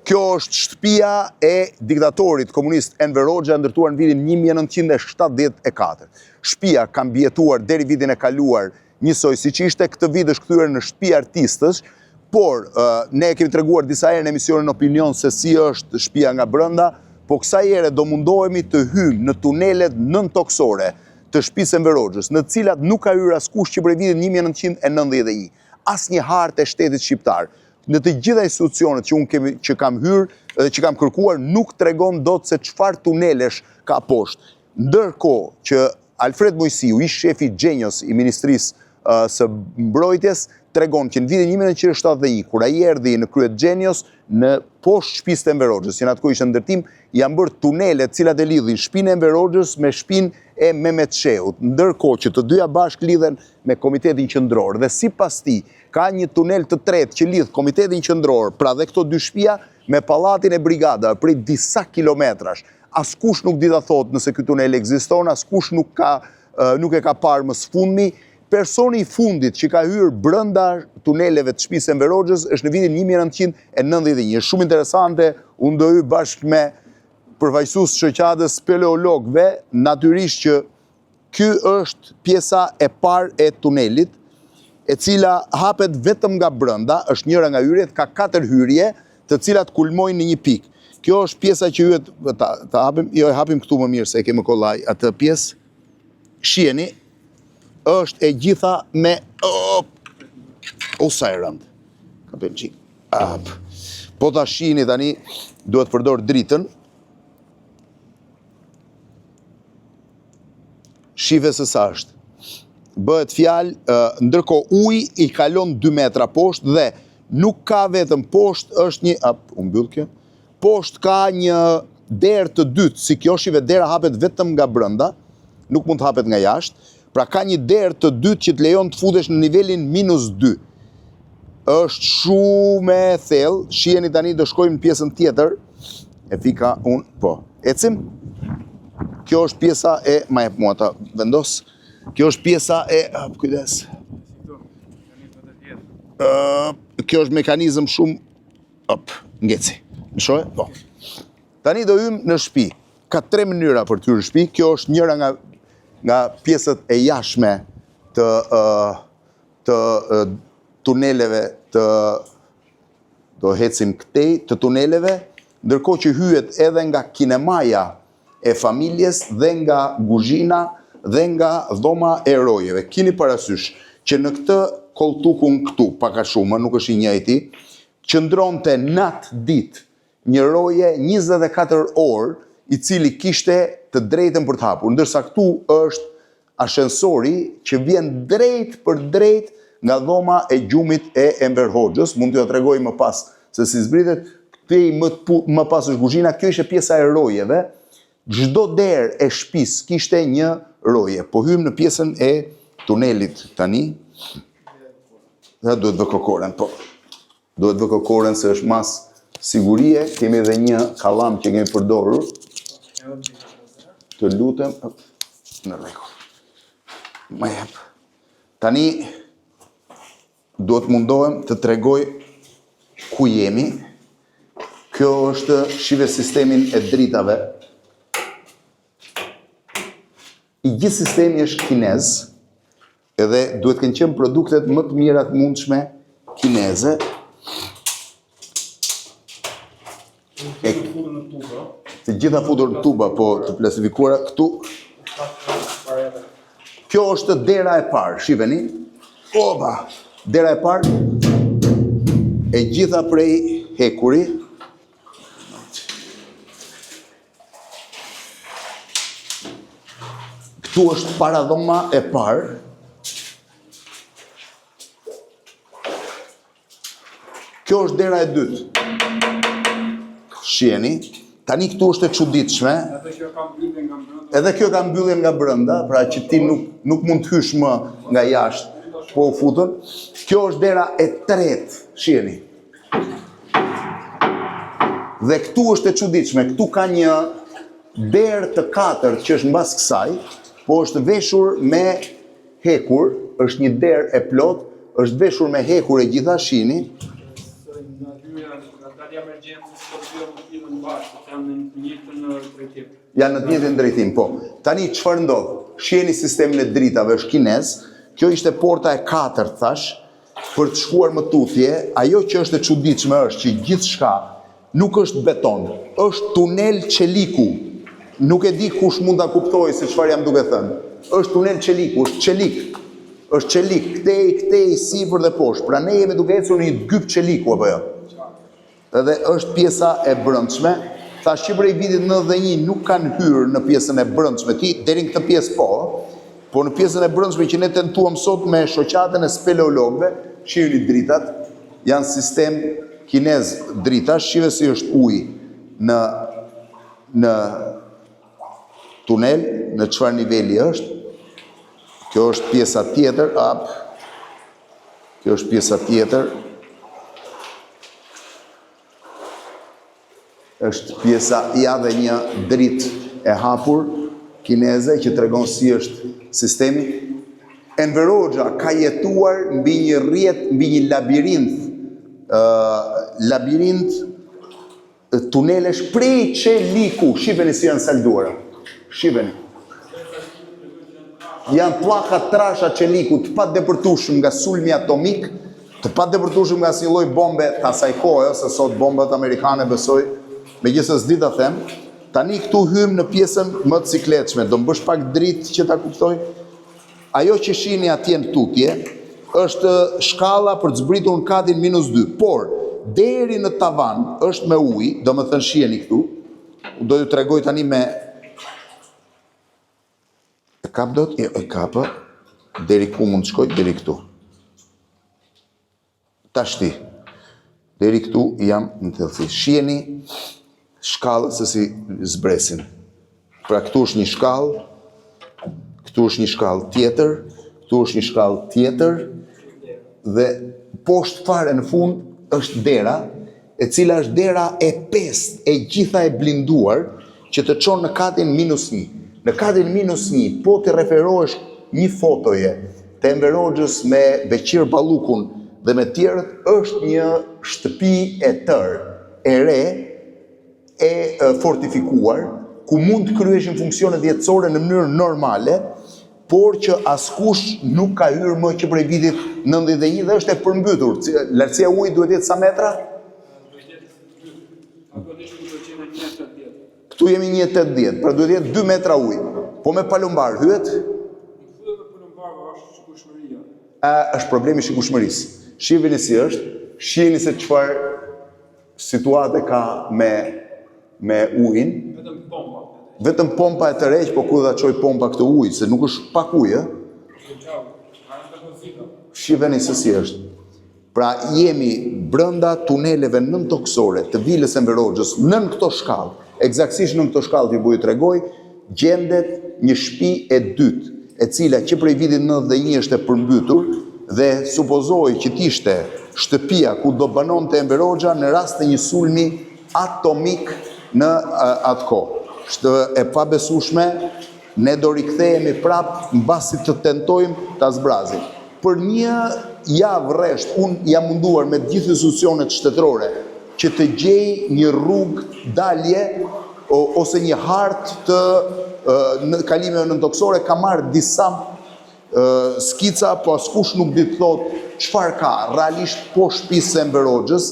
Kjo është shtëpia e diktatorit komunist Enver Hoxha ndërtuar në vitin 1974. Shtëpia ka mbijetuar deri vitin e kaluar njësoj siç ishte, këtë vit është kthyer në shtëpi artistësh, por ne kemi treguar disa herë në emisionin Opinion se si është shtëpia nga brenda, po kësaj here do mundohemi të hyjmë në tunelet nëntoksore të shtëpisë Enver Hoxhës, në të cilat nuk ka hyrë askush që prej vitit 1991, asnjë hartë e shtetit shqiptar. Në të gjitha institucionet që kam hyrë dhe që kam kërkuar nuk tregon dot se çfarë tunelesh ka poshtë. Ndërkohë që Alfred Mojsiu, ish shefi Gjenjos i Ministrisë së Mbrojtjes, tregon që në vitin 1971, kur ai erdhi në krye të Gjenjos, në poshtë shtëpisë të Enver Hoxhës, që në atë kohë ishte ndërtim, janë bërë tunele të cilat e lidhin shtëpinë e Enver Hoxhës me shtëpinë e Mehmet Shehut, ndërkohë që të dyja bashkë lidhen me Komitetin Qendror dhe sipas tij ka një tunel të tretë që lidh Komitetin Qendror, pra dhe këto dy shtëpia me pallatin e brigada prej disa kilometrash. Askush nuk di ta thotë nëse ky tunel ekziston, askush nuk e ka parë më së fundmi. Personi i fundit që ka hyrë brenda tuneleve të shtëpisë Enver Hoxhës është në vitin 1991. Është shumë interesante, unë do hyj bashkë me përfaqësues shoqatës speleologëve, natyrisht që ky është pjesa e parë e tunelit, e cila hapet vetëm nga brenda, është njëra nga hyrjet, ka 4 hyrje, të cilat kulmojnë në një pikë. Kjo është pjesa që hyet, ta hapim, jo e hapim këtu më mirë se e kemë kollaj atë pjesë. Shiheni, është e gjitha me sa e rënd. Ka bën çik. Po ta shihni tani, duhet përdor dritën. Shive se sa është. Bëhet fjalë, ndërkohë uji i kalon 2 metra poshtë dhe nuk ka vetëm poshtë, është një, u mbyll kjo. Poshtë ka një derë të dytë, si kjo shive dera hapet vetëm nga brenda, nuk mund të hapet nga jashtë. Pra ka një derë të dytë që të lejon të futesh në nivelin -2. Është shumë e thellë, shiheni tani do shkojmë në pjesën tjetër. E fika unë, po. Ecim. Kjo është pjesa e, ma jep mua ta vendos. Kjo është pjesa e, kujdes. Kjo është mekanizëm shumë, ngeci. Më shohë? Po. Tani do hyjmë në shtëpi. Ka 3 mënyra për të hyrë në shtëpi. Kjo është njëra nga pjesët e jashtme të tuneleve do hecim këtej të tuneleve, ndërkohë që hyhet edhe nga kinemaja e familjes dhe nga kuzhina dhe nga dhoma e rojeve. Kini parasysh që në këtë koltukun këtu, pak a shumë, nuk është i njëjti, qëndronte natë ditë një roje 24 orë, i cili kishte të drejtën për të hapur, ndërsa këtu është ashensori që vjen drejt për drejt nga dhoma e gjumit e Enver Hoxhës. Mund t'ju tregoj më pas se si zbritet. Këtej më pas është kuzhina, kjo ishte pjesa e rojeve. Çdo derë e shtëpisë kishte një roje. Po hyjmë në pjesën e tunelit tani. Dhe duhet vë kokoren, po. Duhet vë kokoren se është mas sigurie. Kemi edhe një kallam që kemi përdorur. Të lutem, në rregull. Ma jep. Tani duhet mundohem të tregoj ku jemi. Kjo është shive sistemin e dritave. I gjithë sistemi është kinez, edhe duhet kënë qenë produktet më të mirat mundshme kineze. Të gjitha futur në tuba, po të plasifikuara këtu. Kjo është dera e parë, shiheni. Oba, dera e parë. E gjitha prej hekuri. Këtu është paradhoma e parë. Kjo është dera e dytë. Shiheni. Tani këtu është e çuditshme. Edhe kjo ka mbylljen nga brenda, pra që ti nuk mund të hysh më nga jashtë, po u futën. Kjo është dera e tretë, shiheni. Dhe këtu është e çuditshme. Këtu ka një derë të katërt që është mbas kësaj, po është veshur me hekur, është një derë e plot, është veshur me hekur e gjitha, shihni. i emergjencës po të bëjmë filmin bashkë, janë në të njëjtën drejtim. Janë në të njëjtën drejtim, po. Tani çfarë ndodh? Shihni sistemin e dritave është kinez. Kjo ishte porta e 4, thash, për të shkuar më tutje. Ajo që është e çuditshme është që gjithçka nuk është beton, është tunel çeliku. Nuk e di kush mund ta kuptojë se çfarë jam duke thënë. Është tunel çeliku, është çelik. Është çelik, këtej, sipër dhe poshtë. Pra ne jemi duke ecur në një gyp çeliku apo jo? Edhe është pjesa e brendshme. Thash që prej vitit 91 nuk kanë hyrë në pjesën e brendshme deri në këtë pjesë po në pjesën e brendshme që ne tentuam sot me shoqatën e speleologëve, shihni dritat, janë sistem kinez drita, shive si është ujë në tunel, në çfarë niveli është. Kjo është pjesa tjetër, kjo është pjesa tjetër. Është pjesa dhe një dritë e hapur kineze që tregon si është sistemi. Enver Hoxha ka jetuar mbi një rrjet, mbi një labirint tunelesh prej çeliku. Shiheni si janë salduara. Shiheni. Janë pllaka trasha çeliku të padepërtueshëm nga sulmi atomik, të padepërtueshëm nga asnjë lloj bombe të asaj kohe, ose sot bombat amerikane besoj. Megjithëse s'di ta them, tani këtu hym në pjesën më të cikletshme, do mbësh pak dritë që ta kuptoj. Ajo që shihni atje në tutje është shkalla për të zbritur në katin -2, por deri në tavan është me ujë, domethënë shiheni këtu. Do ju tregoj tani me e kap dot, e kapë deri ku mund të shkoj, deri këtu. Tashti. Deri këtu jam në thellësi. Shiheni shkallën se si zbresin. Pra këtu është një shkallë, këtu është një shkallë tjetër, këtu është një shkallë tjetër, dhe poshtë fare në fund është dera, e cila është dera e 5, e gjitha e blinduar, që të çon në katin -1. Në katin -1, po të referohesh një fotoje të Enver Hoxhës me Beqir Ballukun dhe me tjerët, është një shtëpi e tërë, e re, e fortifikuar, ku mund të kryeshin funksionet jetësore në mënyrë normale, por që askush nuk ka hyrë më që prej vitit 91 dhe është e përmbytur. Lartësia e ujit duhet jetë sa metra? Këtu jemi 1,80, pra duhet jetë 2 metra ujë. Po me palumbar hyet? Është problemi i shikueshmërisë. Shihni si është, shihni se çfarë situate ka me ujin. Vetëm pompa e tërheq, po ku dha çoj pompa këtë ujë, se nuk është pak ujë. Shihni se si është. Pra jemi brenda tuneleve nëntoksore të vilës Enver Hoxhës, nën këto shkallë, eksaktësisht nën këto shkallë që ju tregoj, gjendet një shtëpi e dytë, e cila që prej vitit 91 është e përmbytur dhe supozoj që t'ishte shtëpia ku do banonte Enver Hoxha në rast të një sulmi atomik në atë kohë. Është e pabesueshme, ne do rikthehemi prapë mbasi të tentojmë ta zbrazim. Për një javë rresht, unë jam munduar me gjithë institucionet shtetërore që të gjej një rrugë dalje ose një hartë të kalimeve nëntoksore. Ka marrë disa skica, po askush nuk di të thotë çfarë ka realisht poshtë shtëpisë së Enver Hoxhës,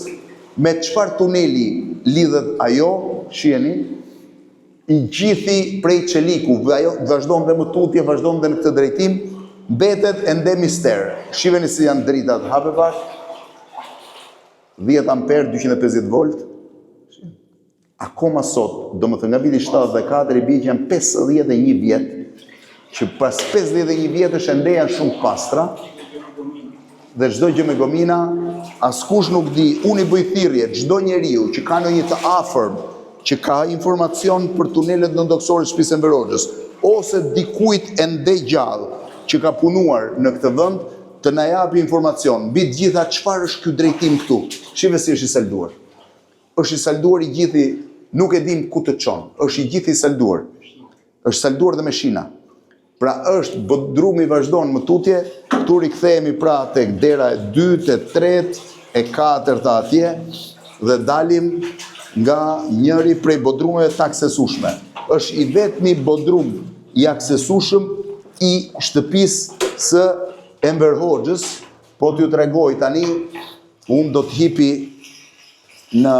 me çfarë tuneli lidhet ajo, shiheni, i gjithi prej çeliku, ajo vazhdon dhe më tutje, vazhdon dhe në këtë drejtim, mbetet ende mister. Shiheni si janë dritat, hape pak. 10 amper, 250 volt. Akoma sot, do më thënë nga viti 74, i bie që janë 51 vjet, që pas 51 vjetësh ende janë shumë pastra, dhe çdo gjë me gomina, askush nuk di, unë i bëj thirrje çdo njeriu që ka ndonjë të afërm, që ka informacion për tunelet nëntoksore të shtëpisë Enver Hoxhës, ose dikujt ende gjallë që ka punuar në këtë vend, të na japi informacion mbi të gjitha çfarë është ky drejtim këtu. Shive si është i salduar. Është i salduar i gjithi, nuk e dim ku të çon. Është i gjithi i salduar. Është salduar dhe me shina. Pra është bodrumi vazhdon më tutje, këtu rikthehemi pra tek dera e 2, e 3, e 4 atje, dhe dalim nga njëri prej bodrumeve të aksesueshme. Është i vetmi bodrum i aksesueshëm i shtëpisë së Enver Hoxhës, po t'ju tregoj tani, unë do hipi në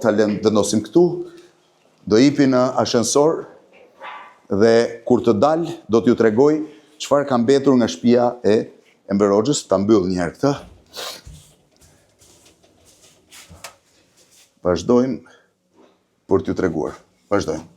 talent vendosim këtu, do hipi në ashensor dhe kur të dal do t'ju tregoj çfarë ka mbetur nga shtëpia e Enver Hoxhës. Ta mbyll një herë këtë. Vazhdojmë për t'ju treguar. Vazhdojmë.